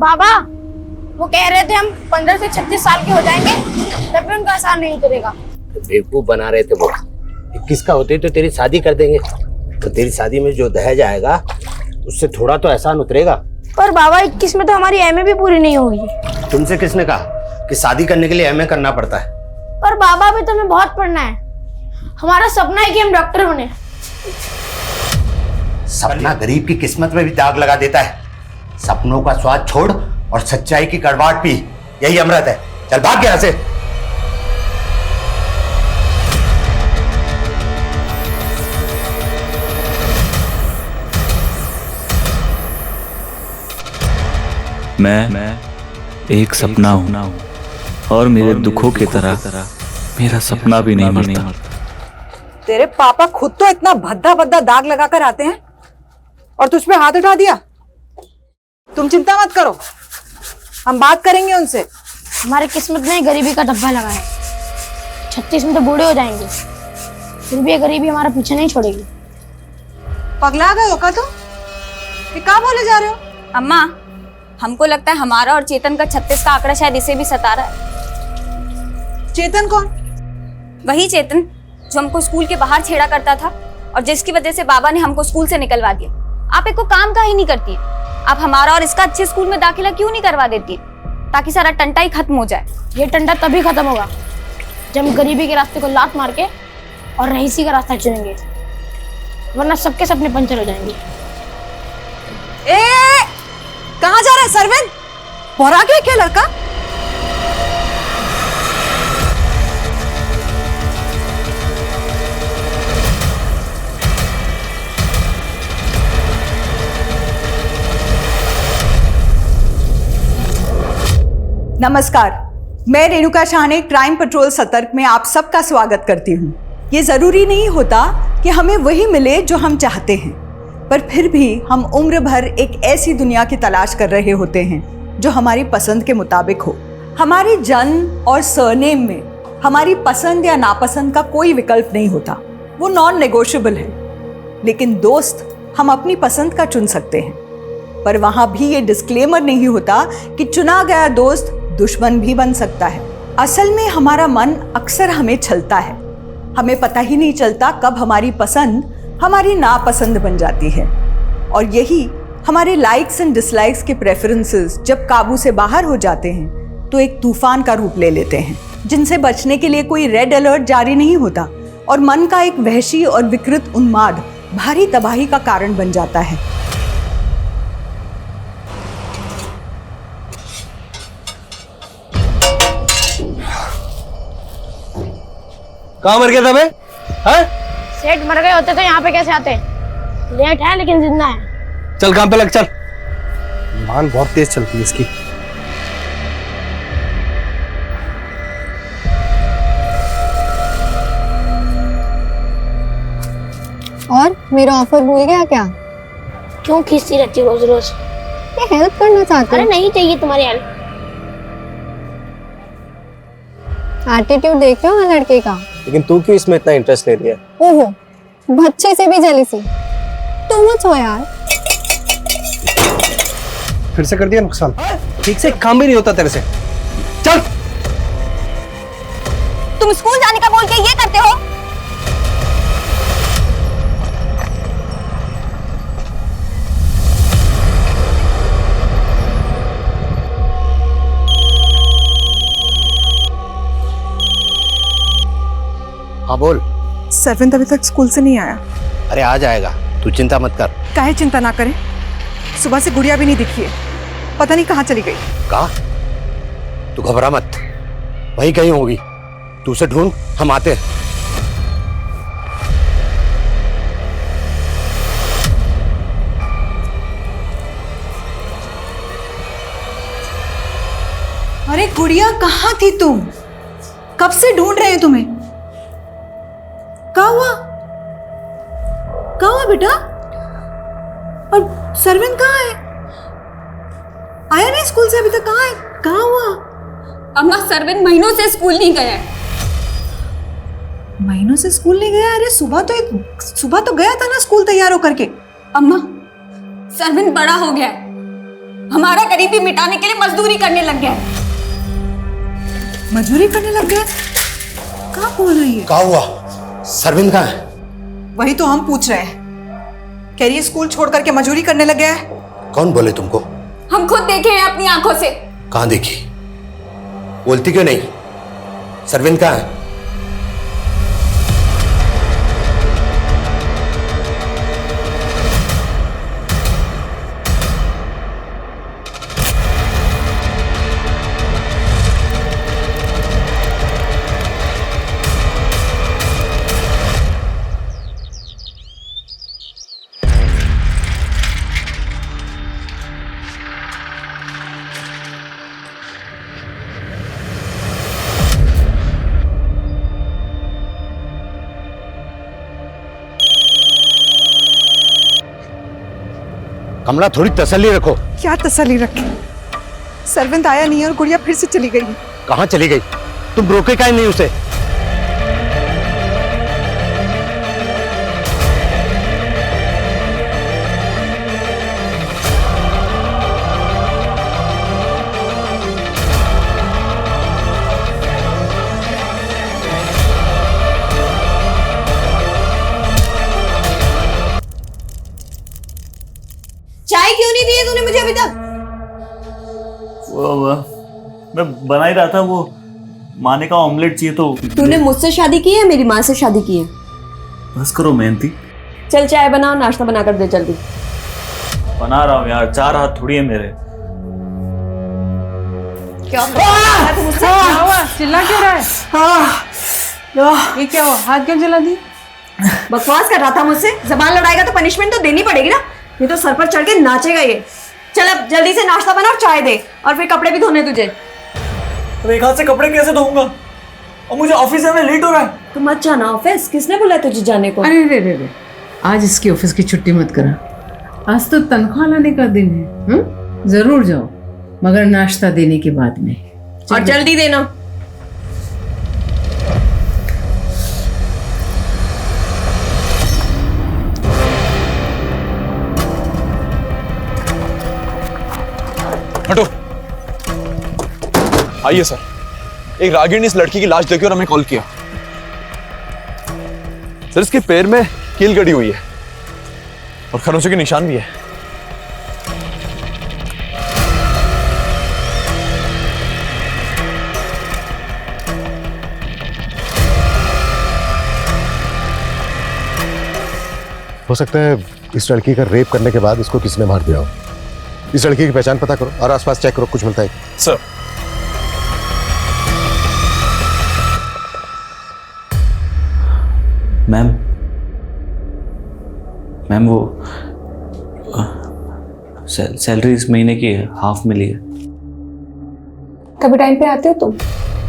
बाबा वो कह रहे थे हम 15 से 36 साल के हो जाएंगे तब भी उनका असर नहीं उतरेगा। बेवकूफ बना रहे थे वो। 21 का होते तो तेरी शादी कर देंगे, तो तेरी शादी में जो दहेज आएगा उससे थोड़ा तो एहसान उतरेगा। पर बाबा 21 में तो हमारी एमए भी पूरी नहीं होगी। तुमसे किसने कहा कि शादी करने के लिए एमए करना पड़ता है? पर बाबा भी तो हमें बहुत पढ़ना है। हमारा सपना है कि हम डॉक्टर बने। सपना गरीब की किस्मत में भी दाग लगा देता है। सपनों का स्वाद छोड़ और सच्चाई की कड़वाहट पी, यही अमृत है। चल भाग यहां से। मैं एक सपना हूं और मेरे दुखों की तरह मेरा सपना भी नहीं मरता। तेरे पापा खुद तो इतना भद्दा भद्दा दाग लगाकर आते हैं और तुझ पे हाथ उठा दिया। तुम चिंता मत करो, हम बात करेंगे उनसे। हमारी किस्मत में गरीबी का धब्बा लगा है। 36 में तो बूढ़े हो जाएंगे, फिर भी ये गरीबी हमारा पीछे नहीं छोड़ेगी। पगला गए हो का तुम? ये क्या बोले जा रहे हो? अम्मा, हमको लगता है हमारा और चेतन का 36 का आंकड़ा शायद इसे भी सता रहा है। चेतन कौन? वही चेतन जो हमको स्कूल के बाहर छेड़ा करता था और जिसकी वजह से बाबा ने हमको स्कूल से निकलवा दिया। आप एक को काम का ही नहीं करती है। आप हमारा और इसका अच्छे स्कूल में दाखिला क्यों नहीं करवा देती है, ताकि सारा टंटा ही खत्म हो जाए। ये टंटा तभी खत्म होगा जब हम गरीबी के रास्ते को लात मार के और रईसी का रास्ता चुनेंगे, वरना सबके सपने पंचर हो जाएंगे। कहाँ जा रहा है सरविन? बोरा गया क्या लड़का? नमस्कार, मैं रेणुका शाहने क्राइम पेट्रोल सतर्क में आप सबका स्वागत करती हूँ। ये जरूरी नहीं होता कि हमें वही मिले जो हम चाहते हैं, पर फिर भी हम उम्र भर एक ऐसी दुनिया की तलाश कर रहे होते हैं जो हमारी पसंद के मुताबिक हो। हमारे जन्म और सरनेम में हमारी पसंद या नापसंद का कोई विकल्प नहीं होता, वो नॉन नेगोशिएबल है। लेकिन दोस्त हम अपनी पसंद का चुन सकते हैं, पर वहाँ भी ये डिस्क्लेमर नहीं होता कि चुना गया दोस्त दुश्मन भी बन सकता है। असल में हमारा मन अक्सर हमें छलता है। हमें पता ही नहीं चलता कब हमारी पसंद हमारी नापसंद बन जाती है, और यही हमारे लाइक्स एंड डिसलाइक्स के प्रेफरेंसेस जब काबू से बाहर हो जाते हैं तो एक तूफान का रूप ले लेते हैं, जिनसे बचने के लिए कोई रेड अलर्ट जारी नहीं होता, और मन का एक वहशी और विकृत उन्माद भारी तबाही का कारण बन जाता है। कहाँ मर गया था मैं? सेठ मर गए होते तो यहाँ पे कैसे आते? लेट है लेकिन जिंदा है। चल काम पे लग, चल। मान बहुत तेज चलती है इसकी। और मेरा ऑफर भूल गया क्या? क्यों खींचती रहती रोज रोज? ये हेल्प करना चाहती अरे हूँ। नहीं चाहिए तुम्हारी हेल्प। एटीट्यूड देख रहे हो ना लड़के का? लेकिन तू क्यों इसमें इतना इंटरेस्ट ले रही है? ओहो, बच्चे से भी जेलसी। तू मत हो यार। फिर से कर दिया नुकसान। ठीक से काम भी नहीं होता तेरे से। चल। तुम स्कूल जाने का बोल के ये करते हो? हाँ बोल। सरविंद अभी तक स्कूल से नहीं आया। अरे आ जाएगा, तू चिंता मत कर। काहे चिंता ना करें, सुबह से गुड़िया भी नहीं दिखी है, पता नहीं कहाँ चली गई। कहा? तू घबरा मत, वहीं कहीं होगी। तू उसे ढूंढ, हम आते हैं। अरे गुड़िया कहाँ थी तुम? कब से ढूंढ रहे हैं तुम्हें। क्या हुआ? क्या हुआ बेटा? और सरविंद कहाँ है? आया नहीं स्कूल से अभी तक? कहाँ है? कहाँ हुआ? अम्मा, सरविंद महीनों से स्कूल नहीं गया है। महीनों से स्कूल नहीं गया? अरे सुबह तो गया था ना स्कूल तैयार होकर के। अम्मा, सरविंद बड़ा हो गया है। हमारा गरीबी मिटाने के लिए मजदूरी करने लग गया है। मजदूरी करने लग गया? कहाँ बोल रही है? क्या हुआ? सरविंद कहाँ है? वही तो हम पूछ रहे हैं। कह रही है स्कूल छोड़ करके मजदूरी करने लग गया है। कौन बोले तुमको? हम खुद देखे हैं अपनी आंखों से। कहाँ देखी? बोलती क्यों नहीं? सरविंद कहाँ है? कमला, थोड़ी तसल्ली रखो। क्या तसल्ली रखे? सरविंद आया नहीं और गुड़िया फिर से चली गई। कहाँ चली गई? तुम रोके काहे नहीं उसे? चाय क्यों नहीं दी है तूने मुझे अभी तक? मैं बना ही रहा था, वो माँ ने कहा ऑमलेट चाहिए तो। तूने मुझसे शादी की है मेरी माँ से शादी की है? बस करो मेहनती। चल चाय बनाओ, नाश्ता बना कर दे जल्दी। बना रहा हूँ यार, 4 हाथ थोड़ी है मेरे। क्या हुआ? चिल्ला क्यों रहा है? ये क्या हुआ? हाथ क्यों जला दी? बकवास कर रहा था मुझसे। जबान लड़ाएगा तो पनिशमेंट तो देनी पड़ेगी ना, ये तो सर पर चढ़ के नाचेगा ये। चल अब जल्दी से नाश्ता बना और चाय दे, और फिर कपड़े भी धोने तुझे। अब एक हाथ से कपड़े कैसे धोऊंगा? और मुझे ऑफिस जाने लेट हो रहा है। तो मत जाना ऑफिस, किसने बोला तुझे जाने को? अरे रे रे रे, आज इसकी ऑफिस की छुट्टी मत करा। आज तो तनख्वाह लाने का दिन है। जरूर जाओ, मगर नाश्ता देने के बाद में। और जल्दी देना। हटो। आइए सर, एक रागिनी ने इस लड़की की लाश देखी और हमें कॉल किया। सर इसके पैर में कील गड़ी हुई है और खरोंचों के निशान भी है। हो सकता है इस लड़की का रेप करने के बाद इसको किसने मार दिया हो। इस लड़की की पहचान पता करो और आसपास चेक करो, कुछ मिलता है। सर मैम वो सैलरी इस महीने की हाफ मिली है। कभी टाइम पे आते हो तुम?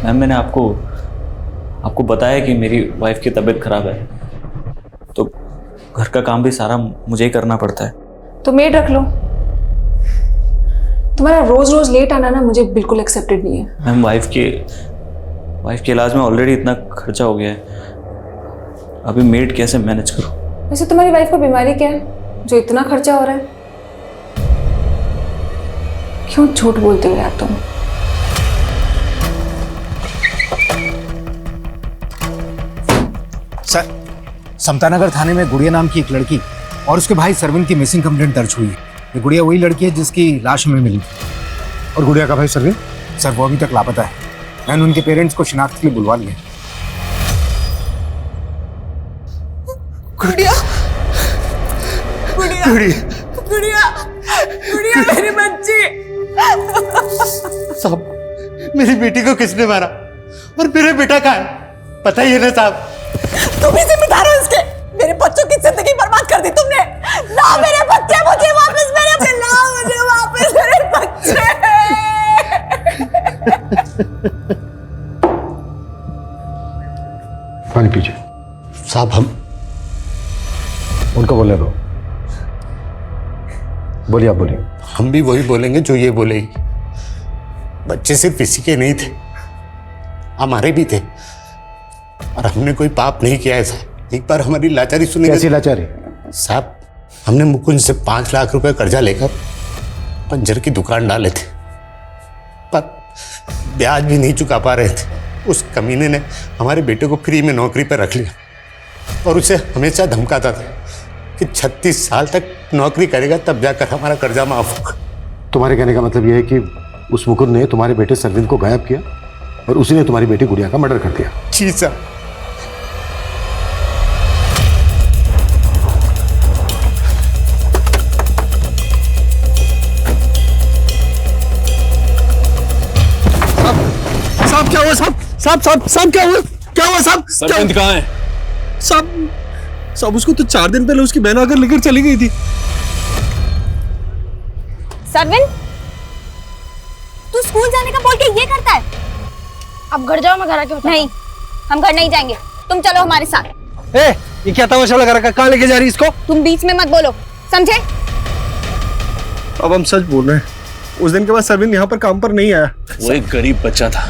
मैम मैंने आपको बताया कि मेरी वाइफ की तबीयत खराब है, तो घर का काम भी सारा मुझे ही करना पड़ता है। तो मेड रख लो। तुम्हारा रोज रोज लेट आना ना मुझे बिल्कुल एक्सेप्टेड नहीं है। मैम वाइफ के इलाज में ऑलरेडी इतना खर्चा हो गया है, अभी मेड कैसे मैनेज करूं? वैसे तुम्हारी वाइफ को बीमारी क्या है जो इतना खर्चा हो रहा है? क्यों झूठ बोलते हो यार तुम? सर, समतानगर थाने में गुड़िया नाम की एक लड़की और उसके भाई सरविंद की मिसिंग कंप्लेंट दर्ज हुई है। ये गुड़िया वही लड़की है जिसकी लाश हमें मिली थी। और गुड़िया का भाई सरविंद, सर वो अभी तक लापता है। मैंने उनके पेरेंट्स को शिनाख्त के लिए बुलवा लिया। गुड़िया, गुड़िया, गुड़िया, गुड़िया मेरी बच्ची। साहब, मेरी बेटी को किसने मारा और मेरे बेटा कहाँ है? बताइए ना साहब। तुम ही जिम्मेदार हो इसके। मेरे बच्चों की जिंदगी बर्बाद कर दी तुमने। ला मेरे बच्चे मुझे वापस, मेरे बच्चे ला मुझे वापस, मेरे बच्चे। पानी पीजिए। साहब हम उनको बोलने दो। बोलिए, आप बोलिए। हम भी वही बोलेंगे जो ये बोलेगी। बच्चे सिर्फ इसी के नहीं थे, हमारे भी थे, और हमने कोई पाप नहीं किया है साहब। एक बार हमारी लाचारी सुनिए। कैसी लाचारी? साहब, हमने मुकुंद से 5 लाख रुपए कर्जा लेकर पंचर की दुकान डाले थे, पर ब्याज भी नहीं चुका पा रहे थे। उस कमीने ने हमारे बेटे को फ्री में नौकरी पर रख लिया और उसे हमेशा धमकाता था कि 36 साल तक नौकरी करेगा तब जाकर हमारा कर्जा माफ होगा। तुम्हारे कहने का मतलब यह है कि उस मुकुंद ने तुम्हारे बेटे सरविंद को गायब किया और उसी ने तुम्हारी बेटी गुड़िया का मर्डर कर दिया? जी साहब। साहब क्या हुआ साहब? साहब क्या हुआ? क्या हुआ साहब? सरविंद कहाँ है? साहब उसको तो 4 दिन पहले उसकी बहन आकर लेकर चली गई थी। सरविंद, तू स्कूल जाने का बोल के ये करता है? अब घर जाओ, मैं घर आके बताता हूं। नहीं, हम घर नहीं जाएंगे, तुम चलो हमारे साथ। ये क्या तमाशा लगा रखा? कहाँ लेके जा रही इसको? तुम बीच में मत बोलो, समझे? अब हम सच बोल रहे हैं, उस दिन के बाद सरविंद यहाँ पर काम पर नहीं आया। वो एक गरीब बच्चा था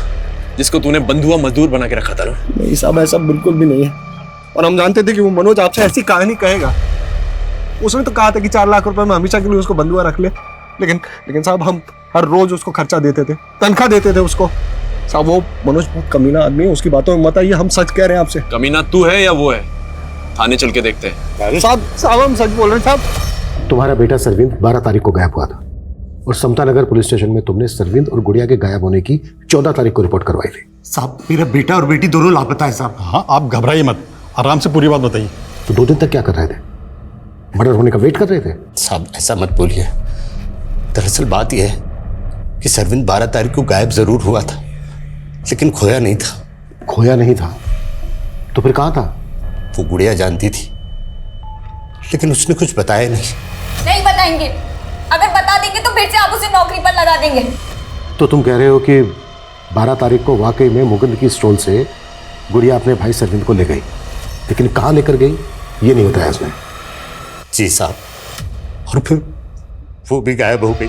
जिसको तूने बंधुआ मजदूर बना के रखा था ना? नहीं साहब, ऐसा बिल्कुल भी नहीं है। और हम जानते थे कि वो मनोज आपसे ऐसी कहानी कहेगा। उसने तो कहा था कि 4 लाख रुपए में हमेशा के लिए उसको बंधुआ रख ले, लेकिन साहब हम हर रोज उसको खर्चा देते थे, तनख्वाह देते थे उसको। साहब वो मनोज बहुत कमीना आदमी है, उसकी बातों में मत आइए, हम सच कह रहे हैं आपसे। कमीना तू है या वो है? थाने चल के देखते हैं। साहब हम सच बोल रहे हैं साहब। तुम्हारा बेटा सरविंद 12 तारीख को गायब हुआ था और समता नगर पुलिस स्टेशन में तुमने सरविंद और गुड़िया के गायब होने की 14 तारीख को रिपोर्ट करवाई थी। साहब मेरा बेटा और बेटी दोनों लापता है साहब। हाँ, आप घबराइए मत, आराम से पूरी बात बताइए। तो 2 दिन तक क्या कर रहे थे? मर्डर होने का वेट कर रहे थे? साहब ऐसा मत बोलिए, दरअसल बात यह है कि सरविंद 12 तारीख को गायब जरूर हुआ था, लेकिन खोया नहीं था। खोया नहीं था तो फिर कहाँ था? वो गुड़िया जानती थी, लेकिन उसने कुछ बताया नहीं। नहीं बताएंगे, अगर बता देंगे तो फिर से आप उसे नौकरी पर लगा देंगे। तो तुम कह रहे हो कि 12 तारीख को वाकई में मुकुंद की स्टॉल से गुड़िया अपने भाई सरविंद को ले गई, लेकिन कहाँ लेकर गई ये नहीं बताया उसने? जी साहब, और फिर वो भी गायब हो गई।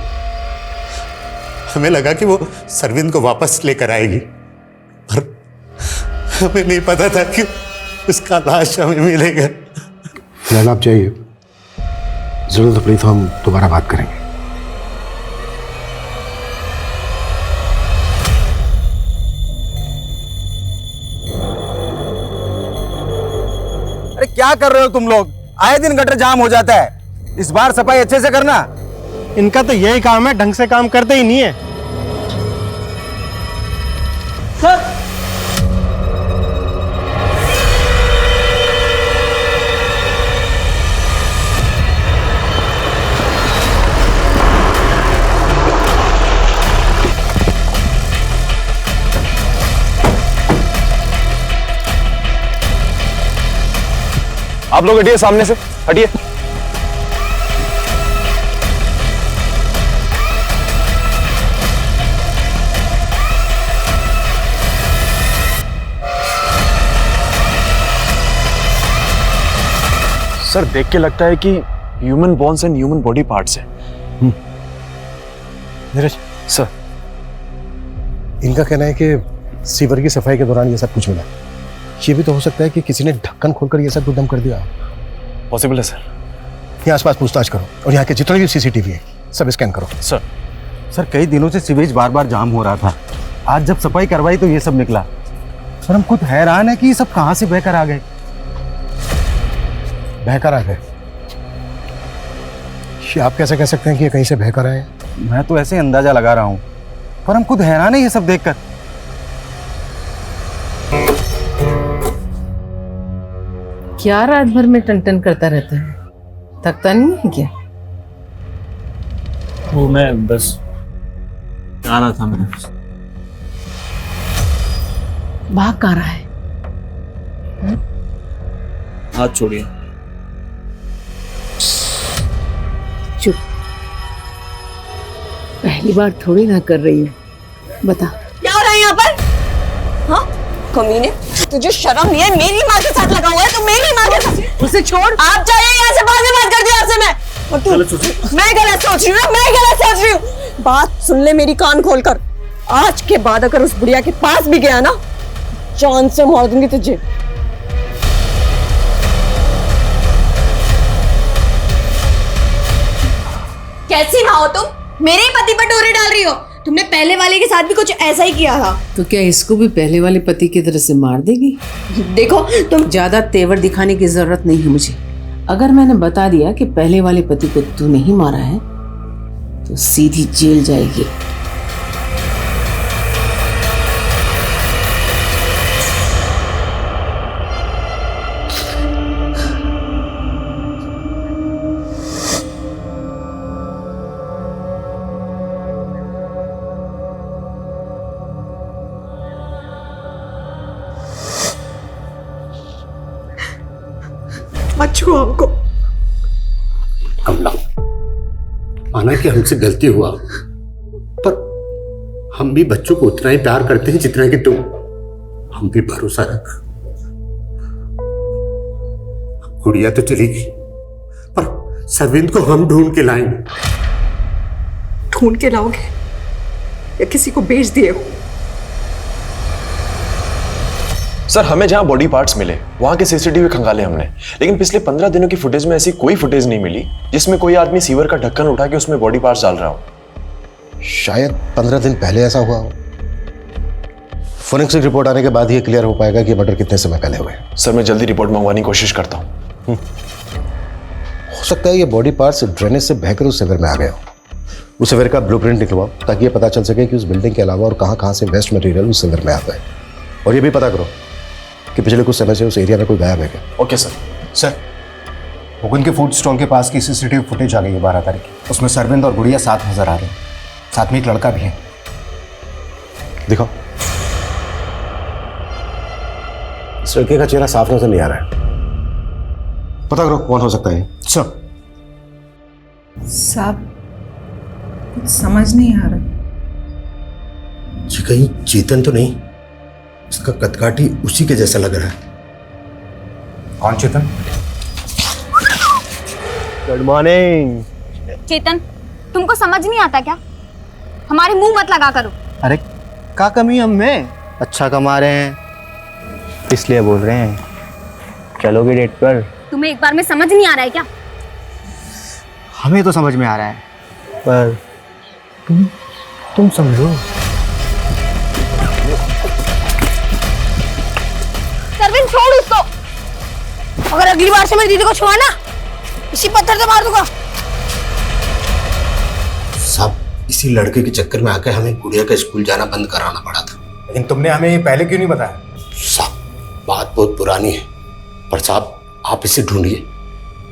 हमें लगा कि वो सरविंद को वापस लेकर आएगी, पर हमें नहीं पता था कि उसका लाश हमें मिलेगा। फिलहाल आप चाहिए, जरूरत पड़ी तो हम दोबारा बात करेंगे। अरे क्या कर रहे हो तुम लोग? आए दिन गटर जाम हो जाता है, इस बार सफाई अच्छे से करना। इनका तो यही काम है, ढंग से काम करते ही नहीं है। सर आप लोग हटिए, सामने से हटिए। सर देख के लगता है कि human bones and human body parts है। नीरज सर, इनका कहना है कि सीवर की सफाई के दौरान ये सब कुछ मिला। ये भी तो हो सकता है कि किसी ने ढक्कन खोलकर ये सब कुछ दम कर दिया। पॉसिबल है सर। यहाँ आसपास पूछताछ करो और यहाँ के जितने भी सीसीटीवी है सब स्कैन करो। सर कई दिनों से सीवेज बार बार जाम हो रहा था, आज जब सफाई करवाई तो ये सब निकला। सर हम खुद हैरान है कि ये सब कहाँ से बहकर आ गए। बहकर आ गए? ये आप कैसे कह सकते हैं कि ये कहीं से बहकर आए? मैं तो ऐसे अंदाजा लगा रहा हूँ, पर हम खुद हैरान है ये सब देखकर। क्या रात भर में टन करता रहता है, थकता नहीं है क्या? वो मैं बस आ रहा था। मैं भाग कहाँ रहा है? हाथ छोड़िए। चुप, पहली बार थोड़ी ना कर रही हूँ, बता क्या हो रहा है यहाँ पर? हाँ कमीने, तुझे शर्म नहीं है? मेरी माँ के साथ लगा हुआ है, तो मेरी माँ के साथ। उसे छोड़, आप जाइए यहाँ से, बाद में बात करती हूँ आपसे मैं। और तू, मैं गलत सोच रही हूँ, मैं गलत सोच रही हूँ। बात सुन ले मेरी, कान खोलकर। आज के बाद अगर उस बुढ़िया के पास भी गया ना, जान से मार दूंगी तुझे। कैसी माँ हो तुम? मेरे ही पति पर डोरे डाल रही हो। तुमने पहले वाले के साथ भी कुछ ऐसा ही किया था। तो क्या इसको भी पहले वाले पति की तरह से मार देगी? देखो तुम ज्यादा तेवर दिखाने की जरूरत नहीं है मुझे। अगर मैंने बता दिया कि पहले वाले पति को तू नहीं मारा है तो सीधी जेल जाएगी। मत छुओ हमको। कमला, माना कि हमसे गलती हुआ, पर हम भी बच्चों को उतना ही प्यार करते हैं जितना कि तुम। हम भी भरोसा रख। गुड़िया तो चली गई, पर सरविंद को हम ढूंढ के लाएंगे। ढूंढ के लाओगे या किसी को बेच दिए हो? सर, हमें जहां बॉडी पार्ट्स मिले वहां के सीसीटीवी खंगाले हमने, लेकिन पिछले 15 दिनों की फुटेज में ऐसी कोई फुटेज नहीं मिली जिसमें कोई आदमी सीवर का ढक्कन उठा के उसमें बॉडी पार्ट्स डाल रहा हो। शायद 15 दिन पहले ऐसा हुआ हो। फोरेंसिक रिपोर्ट आने के बाद ही क्लियर हो पाएगा कि मर्डर कितने समय पहले हुए। सर, मैं जल्दी रिपोर्ट मंगवाने की कोशिश करता हूँ। हो सकता है ये बॉडी पार्ट्स ड्रेनेज से बहकर उस सेवर में आ गए हो। उस सेवर का ब्लूप्रिंट निकलवाओ ताकि ये पता चल सके कि उस बिल्डिंग के अलावा और कहाँ से वेस्ट मटेरियल उस सेवर में आता है। और ये भी पता करो कि पिछले कुछ समय से उस एरिया में कोई गायब है क्या। Okay sir. सर, मुकुंद के फूड स्टॉल के पास की सीसीटीवी फुटेज आ गई है 12 तारीख की। उसमें सरविंद और गुड़िया साथ नजर आ रहे हैं, साथ में एक लड़का भी है। दिखाओ। इस लड़के का चेहरा साफ नजर नहीं आ रहा है। पता करो कौन हो सकता है। सर साहब, कुछ समझ नहीं आ रहा। जी कहीं चेतन तो नहीं? इसका कदकाठी उसी के जैसा लग रहा है। कौन चेतन? Good morning. चेतन, तुमको समझ नहीं आता क्या? हमारे मुंह मत लगा करो। अरे क्या कमी हम में? अच्छा कमा रहे हैं इसलिए बोल रहे हैं। चलोगे डेट पर? तुम्हें एक बार में समझ नहीं आ रहा है क्या? हमें तो समझ में आ रहा है, पर तुम समझो। सरविंद, छोड़ उसको। अगर अगली बार से मेरी दीदी को छुआ ना, इसी पत्थर से मार दूंगा। सब इसी लड़के के चक्कर में आकर हमें गुड़िया का स्कूल जाना बंद कराना पड़ा था। लेकिन तुमने हमें ये पहले क्यों नहीं बताया? साहब, बात बहुत पुरानी है, पर साहब आप इसे ढूंढिए।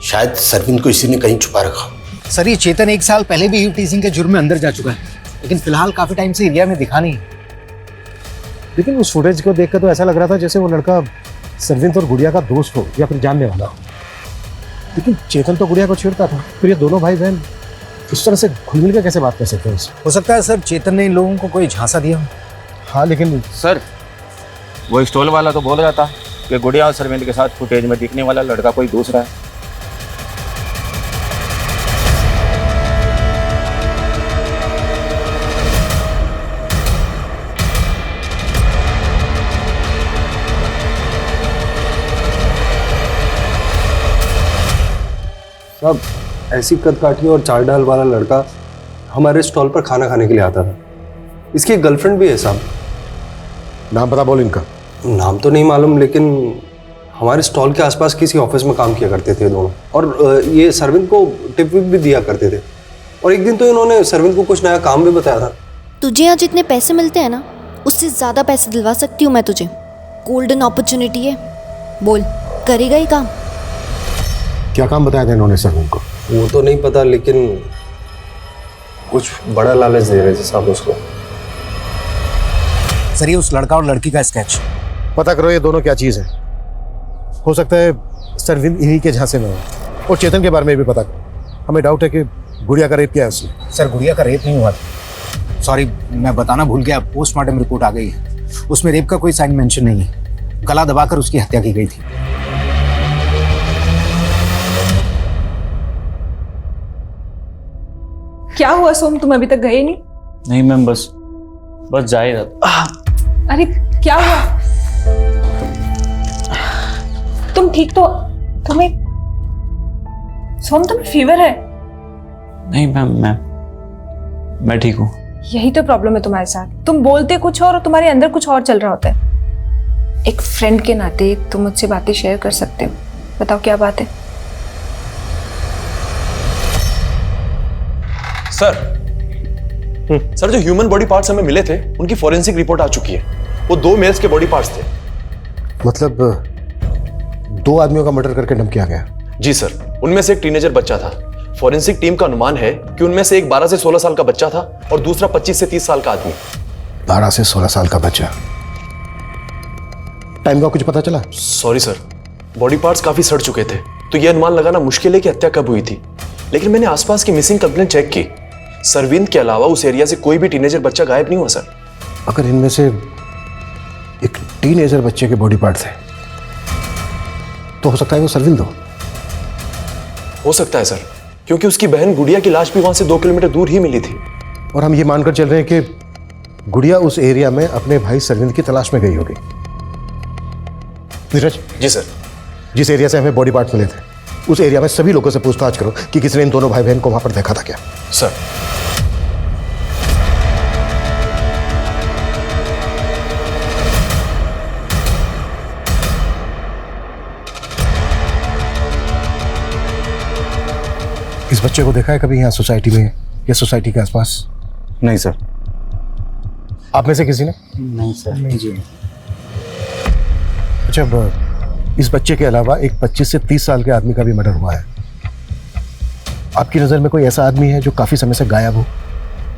शायद सरविंद को इसी ने कहीं छुपा रखा। सर, ये चेतन 1 साल पहले भी टीजिंग के जुर्म में अंदर जा चुका है, लेकिन फिलहाल काफी टाइम से एरिया में दिखा नहीं। लेकिन उस फुटेज को देखकर तो ऐसा लग रहा था जैसे वो लड़का सरविंद और गुड़िया का दोस्त हो या फिर जानने वाला हो। लेकिन चेतन तो गुड़िया को छेड़ता था, फिर ये दोनों भाई बहन इस तरह से घुल मिल कर कैसे बात कर सकते हैं? हो सकता है सर चेतन ने इन लोगों को कोई झांसा दिया हो। हाँ, लेकिन सर वो स्टॉल वाला तो बोल रहा था कि गुड़िया और सरविंद के साथ फुटेज में दिखने वाला लड़का कोई दूसरा है। साहब, ऐसी कदकाठी और चाल डाल वाला लड़का हमारे स्टॉल पर खाना खाने के लिए आता था। इसकी एक गर्लफ्रेंड भी है साहब। नाम पता बोल इनका। नाम तो नहीं मालूम, लेकिन हमारे स्टॉल के आसपास किसी ऑफिस में काम किया करते थे दोनों, और ये सरविंद को टिप विप भी दिया करते थे। और एक दिन तो इन्होंने सरविंद को कुछ नया काम भी बताया था। तुझे यहाँ जितने पैसे मिलते हैं ना, उससे ज़्यादा पैसे दिलवा सकती हूँ मैं तुझे। गोल्डन अपॉर्चुनिटी है, बोल करेगा ही काम। क्या काम बताया था इन्होंने सरविंद को? वो तो नहीं पता, लेकिन कुछ बड़ा लालच दे रहे थे साहब उसको। सर, ये उस लड़का और लड़की का स्केच। पता करो ये दोनों क्या चीज़ है। हो सकता है सरविंद इन्हीं के झांसे में हो। और चेतन के बारे में भी पता करो। हमें डाउट है कि गुड़िया का रेप किया है उसने। सर, गुड़िया का रेप नहीं हुआ था। सॉरी, मैं बताना भूल गया। पोस्टमार्टम रिपोर्ट आ गई है, उसमें रेप का कोई साइन मेंशन नहीं है। गला दबाकर उसकी हत्या की गई थी। क्या हुआ सोम, तुम अभी तक गए नहीं? नहीं मैम, बस जा ही रहा था। अरे क्या हुआ? तुम ठीक तो? तुम्हें सोम, तुम्हें फीवर है? नहीं मैम, मैं ठीक हूँ। यही तो प्रॉब्लम है तुम्हारे साथ, तुम बोलते कुछ और तुम्हारे अंदर कुछ और चल रहा होता है। एक फ्रेंड के नाते तुम मुझसे बातें शेयर कर सकते हो, बताओ क्या बात है? सर जो ह्यूमन बॉडी पार्ट्स हमें मिले थे उनकी फॉरेंसिक रिपोर्ट आ चुकी है। वो 2 मेल्स के बॉडी पार्ट्स थे। मतलब 2 आदमियों का मर्डर करके डंप किया गया? जी सर, उनमें से एक टीनेजर बच्चा था। फॉरेंसिक टीम का अनुमान है कि उनमें से एक 12 से 16 साल का बच्चा था और दूसरा 25 से 30 साल का आदमी। 12 से 16 साल का बच्चा। टाइम का कुछ पता चला? सॉरी सर, बॉडी पार्ट्स काफी सड़ चुके थे, तो यह अनुमान लगाना मुश्किल है कि हत्या कब हुई थी। लेकिन मैंने आसपास की मिसिंग कंप्लेंट चेक की, सरविंद के अलावा उस एरिया से कोई भी टीनेजर बच्चा गायब नहीं हुआ सर। अगर इनमें से एक टीनेजर बच्चे के बॉडी पार्ट थे तो हो सकता है वो सरविंद हो सकता है सर, क्योंकि उसकी बहन गुड़िया की लाश भी वहां से 2 किलोमीटर दूर ही मिली थी। और हम ये मानकर चल रहे हैं कि गुड़िया उस एरिया में अपने भाई सरविंद की तलाश में गई होगी। नीरज। जी सर। जिस एरिया से हमें बॉडी पार्ट मिले थे उस एरिया में सभी लोगों से पूछताछ करो कि किसी ने इन दोनों भाई बहन को वहां पर देखा था क्या। सर। इस बच्चे को देखा है कभी यहाँ सोसाइटी में या सोसाइटी के आसपास? नहीं सर। आप में से किसी ने? नहीं सर। नहीं जी। अच्छा, इस बच्चे के अलावा एक 25 से 30 साल के आदमी का भी मर्डर हुआ है। आपकी नज़र में कोई ऐसा आदमी है जो काफ़ी समय से गायब हो?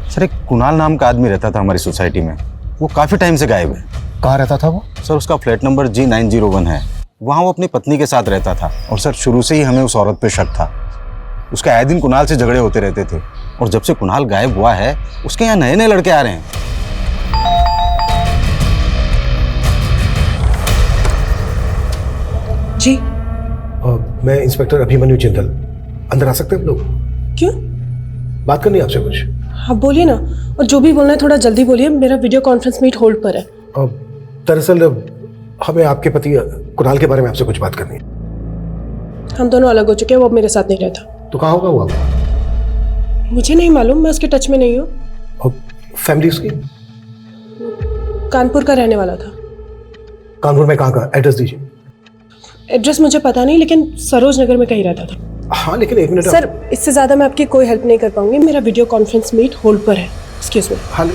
सर, एक कुणाल नाम का आदमी रहता था हमारी सोसाइटी में, वो काफ़ी टाइम से गायब है। कहाँ रहता था वो? सर, उसका फ्लैट नंबर G901 है, वहाँ वो अपनी पत्नी के साथ रहता था। और सर, शुरू से ही हमें उस औरत पे शक था। उसका आए दिन कुणाल से झगड़े होते रहते थे, और जब से कुणाल गायब हुआ है उसके यहाँ नए नए लड़के आ रहे हैं। जी। मैं इंस्पेक्टर अभिमन्यु चिंतल। अंदर आ सकते हैं आप लोग? क्यों? बात करनी है आपसे कुछ। आप बोलिए ना, और जो भी बोलना है थोड़ा जल्दी बोलिए, मेरा वीडियो कॉन्फ्रेंस मीट होल्ड पर है। दरअसल हमें आपके पति कुणाल के बारे में आपसे कुछ बात करनी है। हम दोनों अलग हो चुके हैं, वो अब मेरे साथ नहीं रहता। तो कहाँ होगा वो? मुझे नहीं मालूम, मैं उसके टच में नहीं हूँ। और फैमिली उसकी? कानपुर का रहने वाला था। कानपुर में कहाँ का? एड्रेस दीजिए। एड्रेस मुझे पता नहीं, लेकिन सरोज नगर में कहीं रहता था। हाँ, लेकिन 1 मिनट सर, इससे ज्यादा मैं आपकी कोई हेल्प नहीं कर पाऊंगी। मेरा वीडियो कॉन्फ्रेंस मीट होल्ड पर है। Excuse me. हाँ,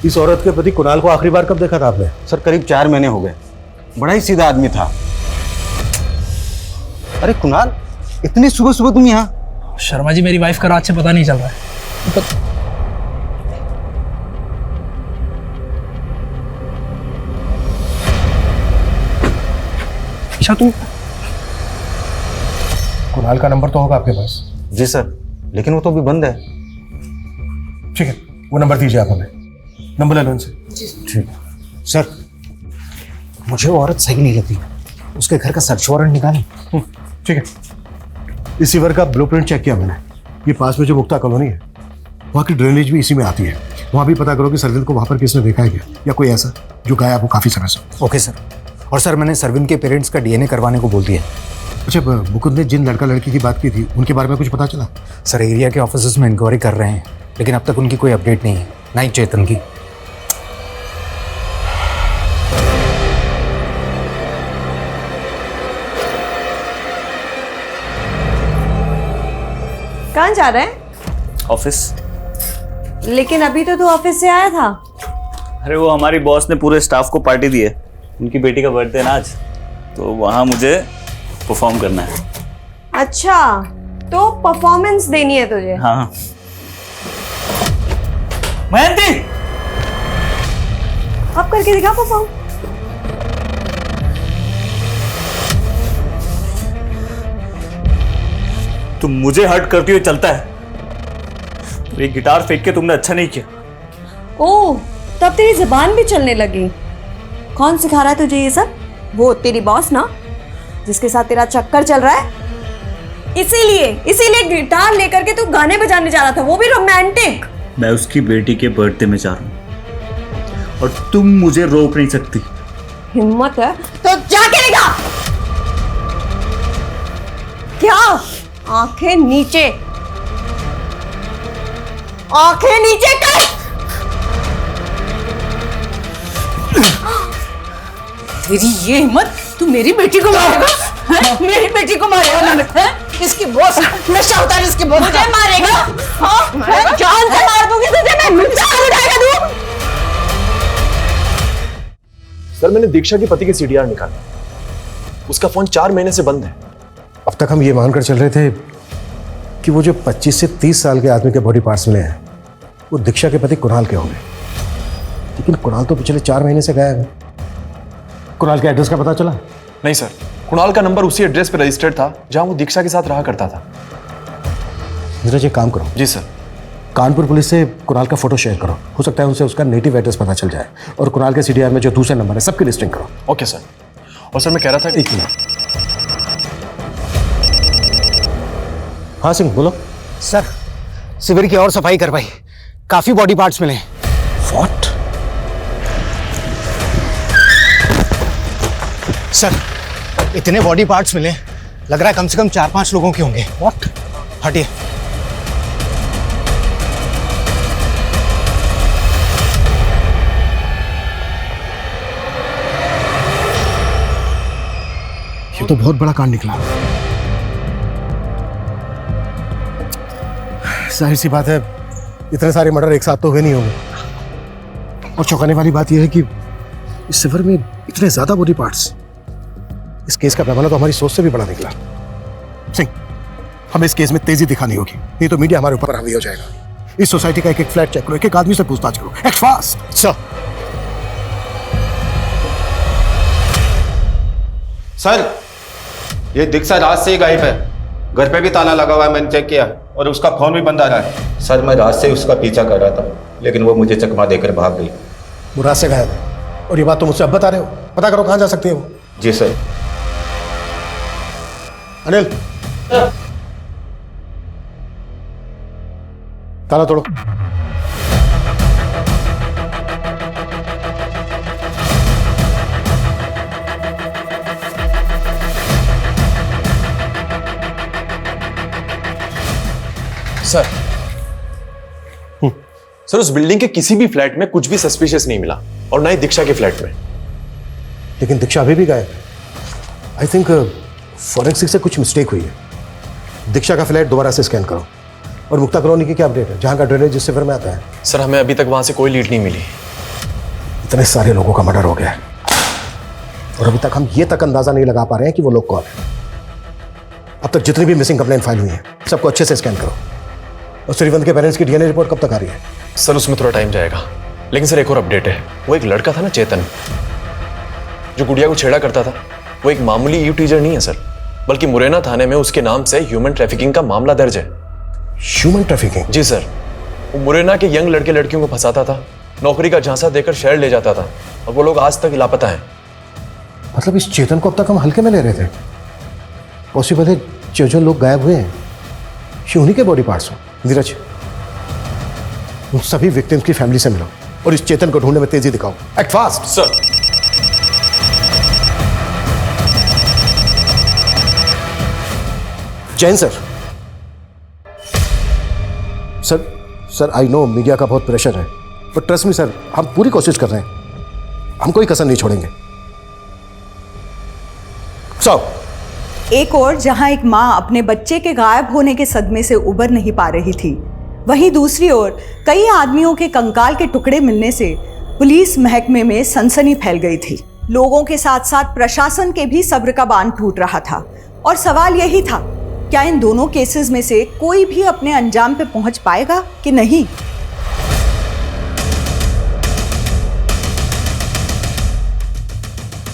इस औरत के पति कुणाल को आखिरी बार कब देखा था आपने? सर, करीब 4 महीने हो गए। बड़ा ही सीधा आदमी था। अरे कुणाल, इतनी सुबह सुबह तुम यहाँ? शर्मा जी, मेरी वाइफ का रात से पता नहीं चल रहा है। अच्छा, तुम कुणाल का नंबर तो होगा आपके पास? जी सर, लेकिन वो तो अभी बंद है। ठीक है, वो नंबर दीजिए आप हमें। नंबर ले लो उनसे। ठीक है सर। मुझे वो औरत सही नहीं लगती, उसके घर का सर्च वारंट निकालें। ठीक है। इस रिवर का ब्लूप्रिंट चेक किया मैंने। ये पास में जो मुक्ता कॉलोनी है वहाँ की ड्रेनेज भी इसी में आती है। वहाँ भी पता करो कि सरविंद को वहाँ पर किसने देखा है क्या, या कोई ऐसा जो गायब हो काफ़ी समय से। Okay sir. और सर, मैंने सरविंद के पेरेंट्स का DNA करवाने को बोल दिया। अच्छा, मुकुंद ने जिन लड़का लड़की की बात की थी उनके बारे में कुछ पता चला? सर, एरिया के ऑफिसर्स में इंक्वायरी कर रहे हैं, लेकिन अब तक उनकी कोई अपडेट नहीं है, ना ही चेतन की। कहाँ जा रहा है? ऑफिस। लेकिन अभी तो तू ऑफिस से आया था। अरे वो हमारी बॉस ने पूरे स्टाफ को पार्टी दी है, उनकी बेटी का बर्थडे है ना आज, तो वहाँ मुझे परफॉर्म करना है। अच्छा, तो परफॉर्मेंस देनी है तुझे? हाँ। मयंती, अब करके दिखा परफॉर्म। तुम मुझे हर्ट करती हुई चलता है, ये गिटार फेंक के तुमने अच्छा नहीं किया। ओह, तब तेरी जुबान भी चलने लगी। कौन सिखा रहा है तुझे ये सब? वो तेरी बॉस ना, जिसके साथ तेरा चक्कर चल रहा है। इसीलिए गिटार लेकर के तू गाने बजाने जा रहा था, वो भी रोमांटिक। मैं उसकी बेटी के बर्थडे में जा रहा हूँ और तुम मुझे रोक नहीं सकती। हिम्मत है तो जाके दिखा। क्या? आंखें नीचे। आंखें नीचे कर। तेरी ये हिम्मत, तू मेरी बेटी को मारेगा? मेरी बेटी को मारेगा? इसकी बॉस नशा उतार, इसकी बॉस मुझे मारेगा? मैं जान से मार दूंगी तुझे, मैं जान उठाएगा तू। सर मैंने दीक्षा के पति के सीडीआर निकाला, उसका फोन 4 महीने से बंद है। अब तक हम ये मानकर चल रहे थे कि वो जो 25 से 30 साल के आदमी के बॉडी पार्ट्स मिले हैं वो दीक्षा के पति कुणाल के होंगे, लेकिन कुणाल तो पिछले 4 महीने से गायब है। कुणाल के एड्रेस का पता चला? नहीं सर, कुणाल का नंबर उसी एड्रेस पर रजिस्टर्ड था जहां वो दीक्षा के साथ रहा करता था। नीरज एक काम करो। जी सर। कानपुर पुलिस से कुणाल का फोटो शेयर करो, हो सकता है उनसे उसका नेटिव एड्रेस पता चल जाए, और कुणाल के सीडीआर में जो दूसरे नंबर है सबकी लिस्टिंग करो। Okay sir. और सर मैं कह रहा था, एक मिनट। हाँ सिंह बोलो। सर शिविर की और सफाई करवाई, काफी बॉडी पार्ट्स मिले। व्हाट? सर इतने बॉडी पार्ट्स मिले, लग रहा है कम से कम 4-5 लोगों के होंगे। व्हाट? हटिए। ये तो बहुत बड़ा कांड निकला। जाहिर सी बात है इतने सारे मर्डर एक साथ तो हुए नहीं होंगे, और चौंकाने वाली बात यह है कि इस सफर में इतने ज्यादा बॉडी पार्ट्स, इस केस का पैमाना तो हमारी सोच से भी बड़ा निकला। सिंह हमें इस केस में तेजी दिखानी होगी, नहीं तो मीडिया हमारे ऊपर हावी हो जाएगा। इस सोसाइटी का एक फ्लैट चेक करो, एक आदमी से पूछताछ करो, एक्ट फास्ट। सर ये दीक्षा रात से ही गायब है, घर पे भी ताला लगा हुआ है, मैंने चेक किया, और उसका फोन भी बंद आ रहा है। सर मैं रात से उसका पीछा कर रहा था, लेकिन वो मुझे चकमा देकर भाग गई। वो रात से गायब है, और ये बात तुम मुझसे अब बता रहे हो? पता करो कहां जा सकती है वो। जी सर। अनिल ताला तोड़ो। सर उस बिल्डिंग के किसी भी फ्लैट में कुछ भी सस्पिशियस नहीं मिला, और ना ही दीक्षा के फ्लैट में। लेकिन दीक्षा अभी भी गायब है। आई थिंक फॉरेंसिक से कुछ मिस्टेक हुई है। दीक्षा का फ्लैट दोबारा से स्कैन करो। और मुक्ता कॉलोनी की क्या अपडेट है, जहां का ड्रेनेज जिस सिविर में आता है? सर हमें अभी तक वहां से कोई लीड नहीं मिली। इतने सारे लोगों का मर्डर हो गया है, और अभी तक हम ये तक अंदाजा नहीं लगा पा रहे हैं कि वो लोग कौन है। अब तक जितनी भी मिसिंग कंप्लेंट फाइल हुई है सबको अच्छे से स्कैन करो। और श्रीवंत के पेरेंट्स की डीएनए रिपोर्ट कब तक आ रही है? सर उसमें थोड़ा टाइम जाएगा, लेकिन सर एक और अपडेट है। वो एक लड़का था ना चेतन, जो गुड़िया को छेड़ा करता था, वो एक मामूली यू टीचर नहीं है सर, बल्कि मुरैना थाने में उसके नाम से ह्यूमन ट्रैफिकिंग का मामला दर्ज है। Human trafficking? जी सर। वो मुरैना के यंग लड़के लड़कियों को फंसाता था, नौकरी का झांसा देकर शहर ले जाता था, और वो लोग आज तक लापता हैं। मतलब इस चेतन को अब तक हम हल्के में ले रहे थे? पॉसिबल है जो लोग गायब हुए हैं ये उन्हीं के बॉडी पार्ट्स हो। नीरज उन सभी विक्टिम्स की फैमिली से मिलो और इस चेतन को ढूंढने में तेजी दिखाओ। Act fast. Sir. Jain sir. Sir I know media का बहुत प्रेशर है, बट ट्रस्ट मी सर, हम पूरी कोशिश कर रहे हैं, हम कोई कसर नहीं छोड़ेंगे। एक और जहां एक मां अपने बच्चे के गायब होने के सदमे से उबर नहीं पा रही थी, वहीं दूसरी ओर कई आदमियों के कंकाल के टुकड़े मिलने से पुलिस महकमे में सनसनी फैल गई थी। लोगों के साथ साथ प्रशासन के भी सब्र का बांध टूट रहा था, और सवाल यही था, क्या इन दोनों केसेस में से कोई भी अपने अंजाम पे पहुंच पाएगा कि नहीं?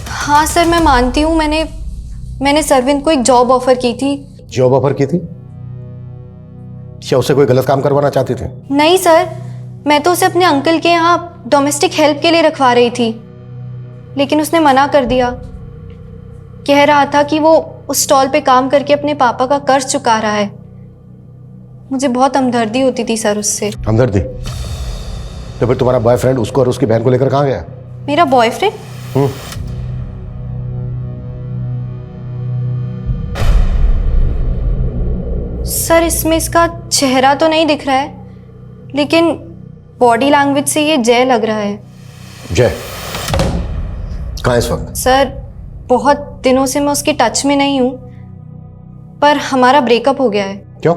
हाँ सर, मैं मानती हूँ, मैंने सरविंद को एक जॉब ऑफर की थी। जॉब ऑफर की थी? क्या उसे कोई गलत काम करवाना चाहती थी? नहीं सर, मैं तो उसे अपने अंकल के यहाँ डोमेस्टिक हेल्प के लिए रखवा रही थी, लेकिन उसने मना कर दिया। कह रहा था कि वो उस स्टॉल पे काम करके अपने पापा का कर्ज चुका रहा है। मुझे बहुत हमदर्दी होती थी सर उससे। हमदर्दी? तो फिर तुम्हारा बॉयफ्रेंड उसको और उसकी बहन को लेकर कहाँ गया? मेरा बॉयफ्रेंड? सर इसमें इसका चेहरा तो नहीं दिख रहा है, लेकिन बॉडी लैंग्वेज से ये जय लग रहा है। जय कहाँ है इस वक्त? सर बहुत दिनों से मैं उसके टच में नहीं हूँ, पर हमारा ब्रेकअप हो गया है। क्यों?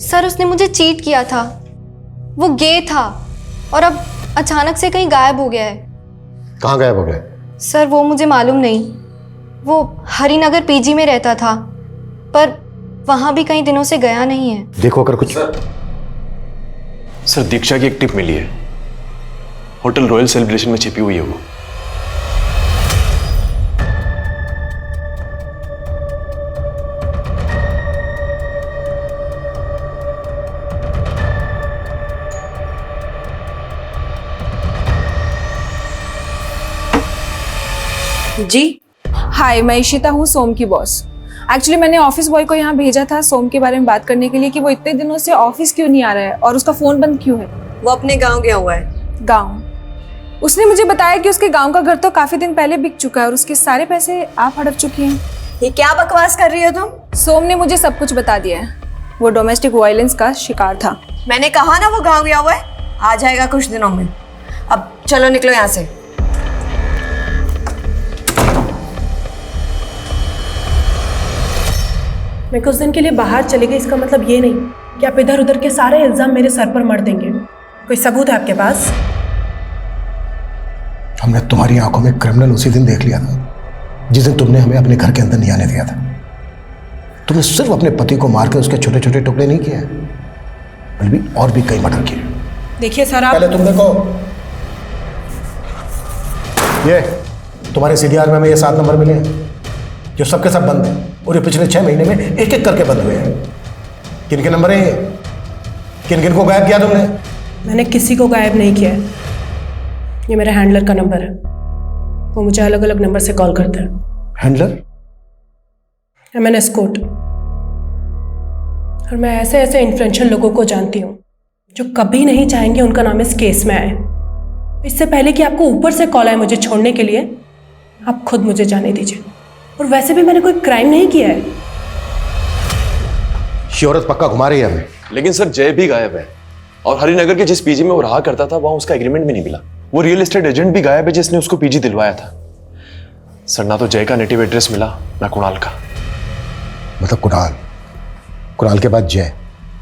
सर उसने मुझे चीट किया था, वो गे था और अब अचानक से कहीं गायब हो गया है। कहाँ गायब हो गया? सर वो मुझे मालूम नहीं, वो हरिनगर पीजी में रहता था, पर वहां भी कई दिनों से गया नहीं है। देखो अगर कुछ सर दीक्षा की एक टिप मिली है, होटल रॉयल सेलिब्रेशन में छिपी हुई है वो। जी हाय, मैं इशिता हूँ, सोम की बॉस। एक्चुअली मैंने ऑफिस बॉय को यहाँ भेजा था सोम के बारे में बात करने के लिए कि वो इतने दिनों से ऑफिस क्यों नहीं आ रहा है और उसका फोन बंद क्यों है। वो अपने गांव गया हुआ है। गांव? उसने मुझे बताया कि उसके गांव का घर तो काफी दिन पहले बिक चुका है और उसके सारे पैसे आप हड़प चुकी हैं। ये क्या बकवास कर रही हो तुम? सोम ने मुझे सब कुछ बता दिया है, वो डोमेस्टिक वायलेंस का शिकार था। मैंने कहा ना वो गाँव गया हुआ है, आ जाएगा कुछ दिनों में। अब चलो निकलो यहाँ से। मैं कुछ दिन के लिए बाहर चली गई, इसका मतलब ये नहीं कि आप इधर उधर के सारे इल्जाम मेरे सर पर मर देंगे। कोई सबूत है आपके पास? हमने तुम्हारी आंखों में क्रिमिनल उसी दिन देख लिया था जिस दिन तुमने हमें अपने घर के अंदर नहीं आने दिया था। तुमने सिर्फ अपने पति को मार के उसके छोटे छोटे टुकड़े नहीं किए, बल्कि और भी कई मर्डर किए। देखिए सर, आप पहले तुम देखो, ये तुम्हारे सीडीआर में हमें ये 7 नंबर मिले हैं जो सबके सब बंद हैं और ये पिछले 6 महीने में एक एक करके बंद हुए हैं। किन के नंबर है? किन किन को गायब किया तुमने? मैंने किसी को गायब नहीं किया है, ये मेरे हैंडलर का नंबर है, वो मुझे अलग अलग नंबर से कॉल करता है। हैंडलर? मैंने स्कॉट, और मैं ऐसे ऐसे इन्फ्लुएंशियल लोगों को जानती हूँ जो कभी नहीं चाहेंगे उनका नाम इस केस में आए। इससे पहले कि आपको ऊपर से कॉल आए मुझे छोड़ने के लिए, आप खुद मुझे जाने दीजिए। और वैसे भी मैंने कोई क्राइम नहीं किया है। शोहरत पक्का घुमा रही है हमें। लेकिन सर जय भी गायब है और हरिनगर के जिस पीजी में वो रहा करता था वहां उसका एग्रीमेंट भी नहीं मिला। वो रियल एस्टेट एजेंट भी गायब है जिसने उसको पीजी दिलवाया था। सर ना तो जय का नेटिव एड्रेस मिला ना कुणाल का। मतलब कुणाल के बाद जय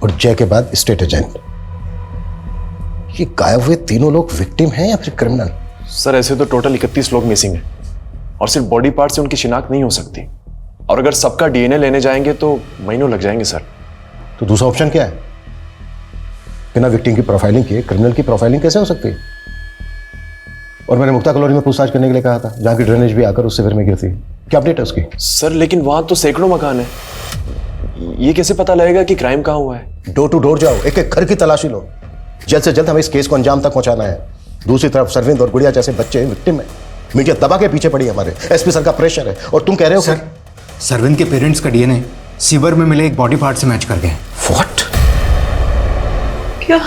और जय के बाद स्टेट एजेंट। ये गायब हुए तीनों लोग विक्टिम हैं या फिर क्रिमिनल? सर ऐसे तो टोटल 31 लोग मिसिंग हैं और सिर्फ बॉडी पार्ट से उनकी शिनाख्त नहीं हो सकती, और अगर सबका डीएनए लेने जाएंगे तो महीनों लग जाएंगे सर। तो दूसरा ऑप्शन क्या है? बिना विक्टिम की प्रोफाइलिंग किए क्रिमिनल की प्रोफाइलिंग कैसे हो सकती है? और मैंने मुक्ता कॉलोनी में पूछताछ करने के लिए कहा था, जहां की ड्रेनेज भी आकर उस शिविर में गिरती है। क्या अपडेट है उसकी? सर लेकिन वहां तो सैकड़ों मकान है, ये कैसे पता लगेगा कि क्राइम कहाँ हुआ है? डोर टू डोर जाओ, एक एक घर की तलाशी लो। जल्द से जल्द हमें इस केस को अंजाम तक पहुंचाना है। दूसरी तरफ सरविंद और गुड़िया जैसे बच्चे विक्टिम है, मीडिया दबा के पीछे पड़ी है, हमारे एसपी सर का प्रेशर है, और तुम कह रहे हो सर सरविंद के पेरेंट्स का डीएनए सीवर में मिले एक बॉडी पार्ट से मैच कर गए। व्हाट? क्या?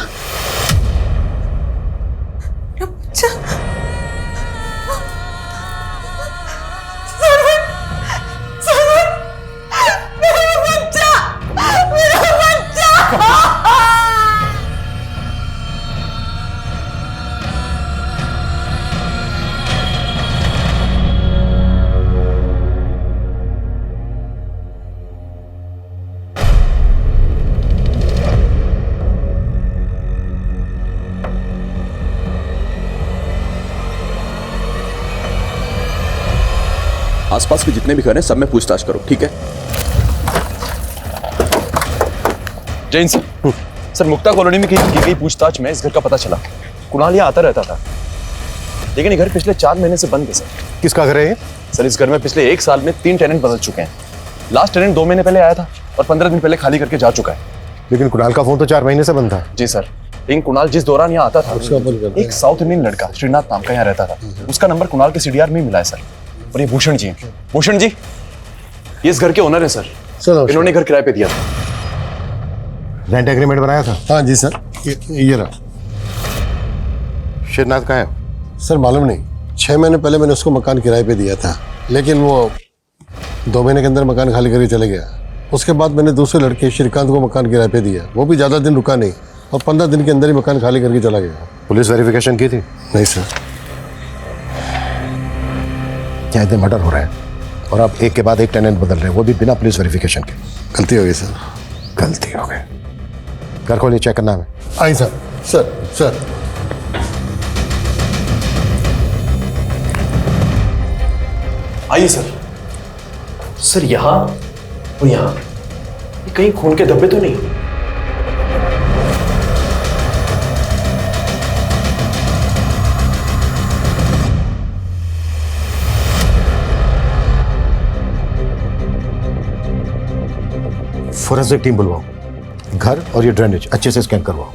आसपास के जितने भी घर हैं सब में पूछताछ करो, ठीक है? जैन सर, सर मुक्ता कॉलोनी में की गई पूछताछ में इस घर का पता चला। कुणाल यहाँ आता रहता था, लेकिन ये घर पिछले 4 महीने से बंद है। सर किसका घर है ये? सर इस घर में पिछले 1 साल में 3 टेनेंट बदल चुके हैं। लास्ट टेनेंट 2 महीने पहले आया था और 15 दिन पहले खाली करके जा चुका है। लेकिन कुणाल का फोन तो 4 महीने से बंद था। जी सर, लेकिन कुणाल जिस दौरान यहाँ आता था एक साउथ इंडियन लड़का श्रीनाथ नाम का यहाँ रहता था, उसका नंबर कुणाल के सीडीआर में मिला है सर। और ये भूषण जी हैं। भूषण जी ये इस घर के ओनर है सर, इन्होंने घर किराए पे दिया था। रेंट एग्रीमेंट बनाया था? हाँ जी सर, ये रहा। श्रीनाथ कहाँ है? सर मालूम नहीं, 6 महीने पहले मैंने उसको मकान किराए पे दिया था, लेकिन वो 2 महीने के अंदर मकान खाली करके चले गया। उसके बाद मैंने दूसरे लड़के श्रीकांत को मकान किराए पे दिया, वो भी ज़्यादा दिन रुका नहीं, और 15 दिन के अंदर ही मकान खाली करके चला गया। पुलिस वेरिफिकेशन की थी? नहीं सर। क्या इतने मर्डर हो रहे हैं और आप एक के बाद एक टेनेंट बदल रहे हैं, वो भी बिना पुलिस वेरिफिकेशन के? गलती हो गई सर। गलती हो गई। घर खोलिए, चेक करना है। आई सर। सर सर आइए सर। सर यहाँ और यहाँ कहीं खून के धब्बे तो नहीं? फोरेंसिक टीम बुलवाओ, घर और ये ड्रेनेज अच्छे से स्कैन करवाओ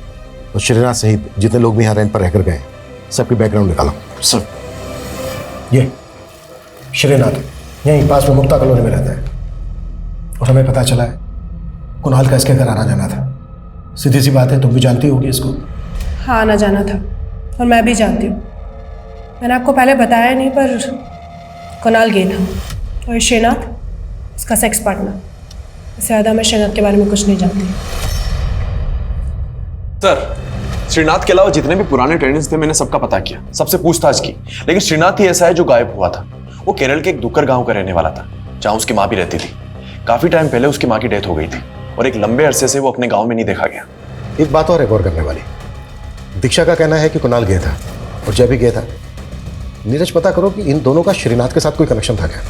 और श्रीनाथ सहित जितने लोग भी यहाँ रेंट पर रहकर गए सबकी बैकग्राउंड निकालो। सर। ये श्रीनाथ यहीं पास में मुक्ता कॉलोनी में रहता है और हमें पता चला है कुणाल का इसके घर आना जाना था। सीधी सी बात है, तुम भी जानती होगी इसको। हाँ, आना जाना था और मैं भी जानती हूँ। मैंने आपको पहले बताया नहीं, पर कुणाल गे था और श्रीनाथ इसका सेक्स पार्टनर। इससे ज़्यादा मैं श्रीनाथ के बारे में कुछ नहीं जानती। सर, श्रीनाथ के अलावा जितने भी पुराने टेनेंट्स थे मैंने सबका पता किया, सबसे पूछताछ की, लेकिन श्रीनाथ ही ऐसा है जो गायब हुआ था। वो केरल के एक दुक्कर गांव का रहने वाला था जहां उसकी माँ भी रहती थी। काफी टाइम पहले उसकी माँ की डेथ हो गई थी और एक लंबे अरसे से वो अपने गांव में नहीं देखा गया। एक बात और है गौर करने वाली। दीक्षा का कहना है कि कुणाल गया था और जय भी गया था। नीरज, पता करो कि इन दोनों का श्रीनाथ के साथ कोई कनेक्शन था क्या?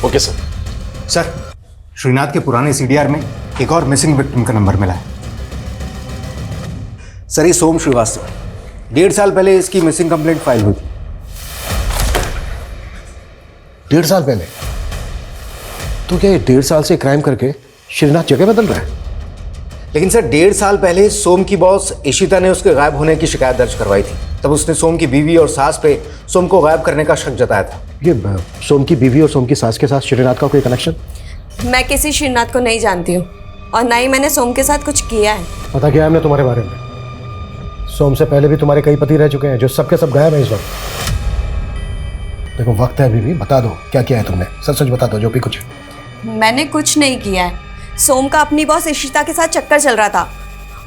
Okay sir. सर, श्रीनाथ के पुराने सीडीआर में एक और मिसिंग विक्टिम का नंबर मिला है। सर, ये सोम श्रीवास्तव, 1.5 साल पहले इसकी मिसिंग कंप्लेंट फाइल हुई थी। 1.5 साल पहले? तो क्या ये 1.5 साल से क्राइम करके श्रीनाथ जगह बदल रहा है? लेकिन सर, 1.5 साल पहले सोम की बॉस इशिता ने उसके गायब होने की शिकायत दर्ज करवाई थी। तब उसने सोम की बीवी और सास पे सोम को गायब करने का शक जताया था। ये सोम की बीवी और सोम की सास के साथ श्रीनाथ का कोई कनेक्शन? मैं किसी श्रीनाथ को नहीं जानती हूँ और ना ही मैंने सोम के साथ कुछ किया है। पता किया हमने तुम्हारे बारे में। सोम से पहले भी तुम्हारे कई पति रह चुके हैं जो सबके सब गायब हैं इस वक्त। देखो, वक्त है अभी भी, बता दो क्या किया है तुमने। सच सच बता दो, जो भी कुछ। मैंने कुछ नहीं किया है। सोम का अपनी बॉस इशिता के साथ चक्कर चल रहा था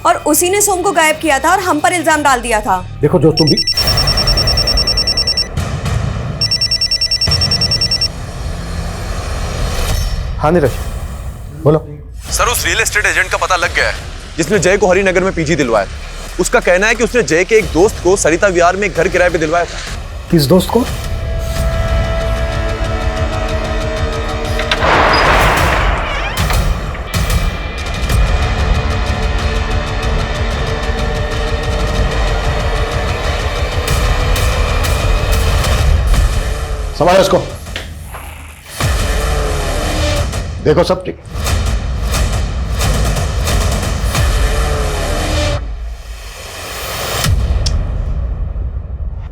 और उसी ने सोम को गायब किया था और हम पर इल्जाम डाल दिया था। देखो, जो तुम भी। हाँ नीरज, बोलो। सर, उस रियल एस्टेट एजेंट का पता लग गया है जिसने जय को हरिनगर में पीजी दिलवाया था। उसका कहना है कि उसने जय के एक दोस्त को सरिता विहार में एक घर किराए पे दिलवाया था। किस दोस्त को? संभालो इसको। देखो सब ठीक।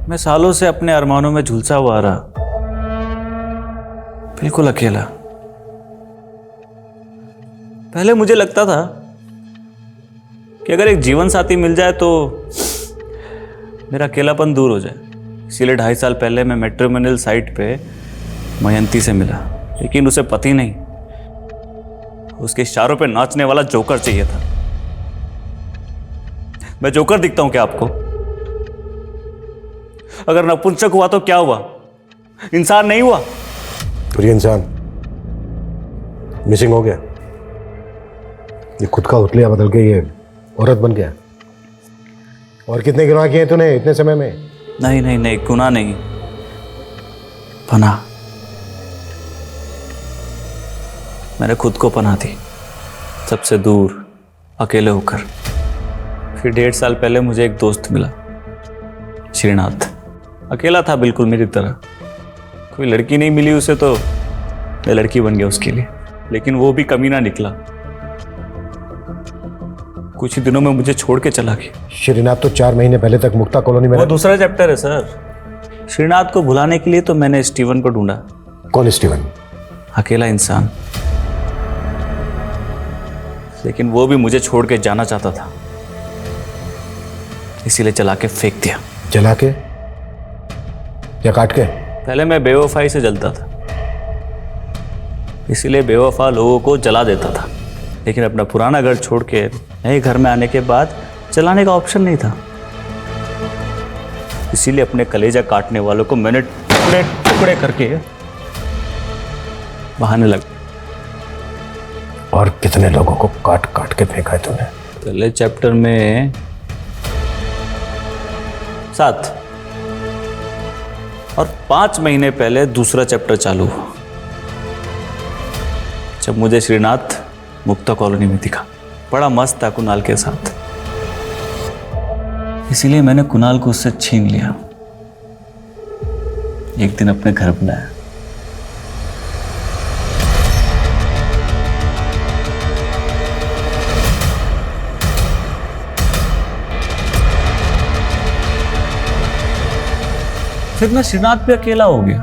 मैं सालों से अपने अरमानों में झुलसा हुआ रहा, बिल्कुल अकेला। पहले मुझे लगता था कि अगर एक जीवन साथी मिल जाए तो मेरा अकेलापन दूर हो जाए। इसीलिए 2.5 साल पहले मैं मैट्रिमोनियल साइट पे मयंती से मिला, लेकिन उसे पति नहीं, उसके इशारों पे नाचने वाला जोकर चाहिए था। मैं जोकर दिखता हूं क्या आपको? अगर नपुंसक हुआ तो क्या हुआ? इंसान नहीं हुआ? तो ये इंसान मिसिंग हो गया। ये खुद का उतलिया बदल के ये औरत बन गया। और कितने गुनाह किए तूने इतने समय में? नहीं नहीं नहीं, गुनाह नहीं, पनाह। मैंने खुद को पनाह दी, सबसे दूर, अकेले होकर। फिर 1.5 साल पहले मुझे एक दोस्त मिला, श्रीनाथ। अकेला था बिल्कुल मेरी तरह। कोई लड़की नहीं मिली उसे तो मैं लड़की बन गया उसके लिए, लेकिन वो भी कमीना निकला। कुछ ही दिनों में मुझे छोड़ के चला गया। श्रीनाथ तो 4 महीने पहले तक मुक्ता कॉलोनी में। वो दूसरा चैप्टर है सर। श्रीनाथ को भुलाने के लिए तो मैंने स्टीवन को ढूंढा। कौन स्टीवन? अकेला इंसान, लेकिन वो भी मुझे छोड़ के जाना चाहता था, इसीलिए जला के फेंक दिया। जला के या काट के? पहले मैं बेवफाई से जलता था, इसीलिए बेवफा लोगों को जला देता था। लेकिन अपना पुराना घर छोड़ के नए घर में आने के बाद चलाने का ऑप्शन नहीं था, इसीलिए अपने कलेजा काटने वालों को मैंने टुकड़े टुकड़े करके बहाने लगा। और कितने लोगों को काट काट के फेंका है तूने? पहले चैप्टर में 7 और 5 महीने पहले दूसरा चैप्टर चालू हुआ, जब मुझे श्रीनाथ मुक्ता कॉलोनी में दिखा। बड़ा मस्त था कुणाल के साथ, इसीलिए मैंने कुणाल को उससे छीन लिया। एक दिन अपने घर बुलाया। फिर ना श्रीनाथ भी अकेला हो गया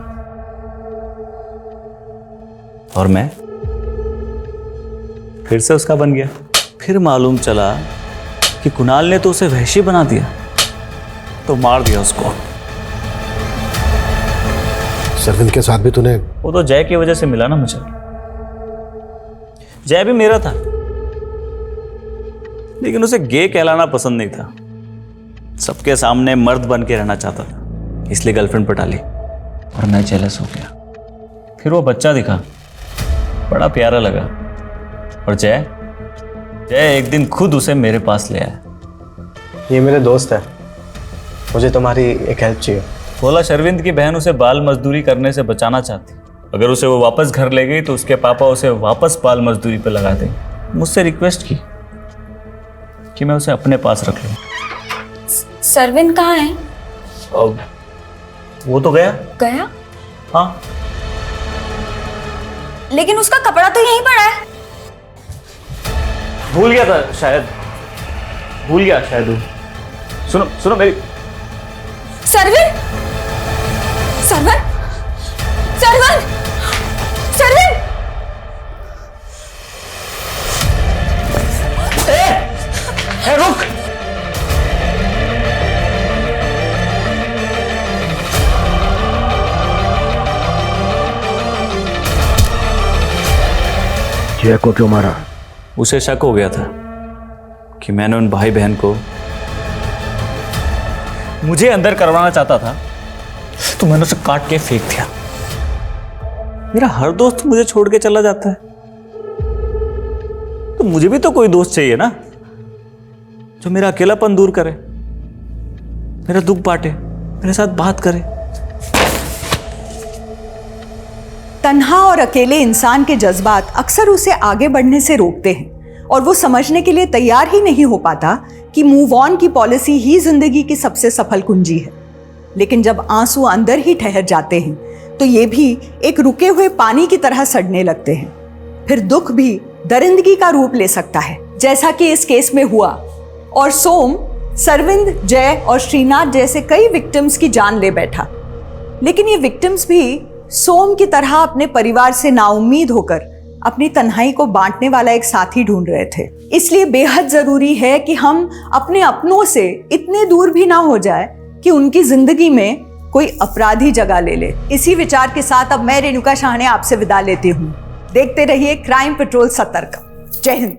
और मैं फिर से उसका बन गया। फिर मालूम चला कि कुणाल ने तो उसे वहशी बना दिया, तो मार दिया उसको। सरविंद के साथ भी तूने? वो तो जय की वजह से मिला ना मुझे। जय भी मेरा था, लेकिन उसे गे कहलाना पसंद नहीं था। सबके सामने मर्द बन के रहना चाहता था, इसलिए गर्लफ्रेंड पटा ली और मैं जेलस हो गया। फिर वो बच्चा दिखा, बड़ा प्यारा लगा, और जय एक दिन खुद उसे मेरे पास ले आया। ये मेरे दोस्त है, मुझे तुम्हारी एक हेल्प चाहिए। बोला शर्विंद की बहन उसे बाल मजदूरी करने से बचाना चाहती, अगर उसे वो वापस घर ले गई तो उसके पापा उसे वापस बाल मजदूरी पे लगा देंगे। मुझसे रिक्वेस्ट की कि मैं उसे अपने पास रख लूं। सरविंद कहाँ है? वो तो गया। गया? हाँ, लेकिन उसका कपड़ा तो यहीं पड़ा है। भूल गया था शायद, भूल गया शायद वो। सुनो मेरी। सरविंद, सरविंद, सरविंद, सरविंद! रुक! जय को क्यों मारा? उसे शक हो गया था कि मैंने उन भाई बहन को मुझे अंदर करवाना चाहता था, तो मैंने उसे काट के फेंक दिया। मेरा हर दोस्त मुझे छोड़ के चला जाता है, तो मुझे भी तो कोई दोस्त चाहिए ना, जो मेरा अकेलापन दूर करे, मेरा दुख बांटे, मेरे साथ बात करे। तन्हा और अकेले इंसान के जज्बात अक्सर उसे आगे बढ़ने से रोकते हैं और वो समझने के लिए तैयार ही नहीं हो पाता कि मूव ऑन की पॉलिसी ही जिंदगी की सबसे सफल कुंजी है। लेकिन जब आंसू अंदर ही ठहर जाते हैं तो ये भी एक रुके हुए पानी की तरह सड़ने लगते हैं। फिर दुख भी दरिंदगी का रूप ले सकता है, जैसा कि इस केस में हुआ, और सोम सरविंद, जय और श्रीनाथ जैसे कई विक्टिम्स की जान ले बैठा। लेकिन ये विक्टिम्स भी सोम की तरह अपने परिवार से नाउम्मीद होकर अपनी तन्हाई को बांटने वाला एक साथी ढूंढ रहे थे। इसलिए बेहद जरूरी है कि हम अपने अपनों से इतने दूर भी ना हो जाए कि उनकी जिंदगी में कोई अपराधी जगह ले ले। इसी विचार के साथ अब मैं रेणुका शाहने आपसे विदा लेती हूँ। देखते रहिए क्राइम पेट्रोल सतर्क। जय हिंद।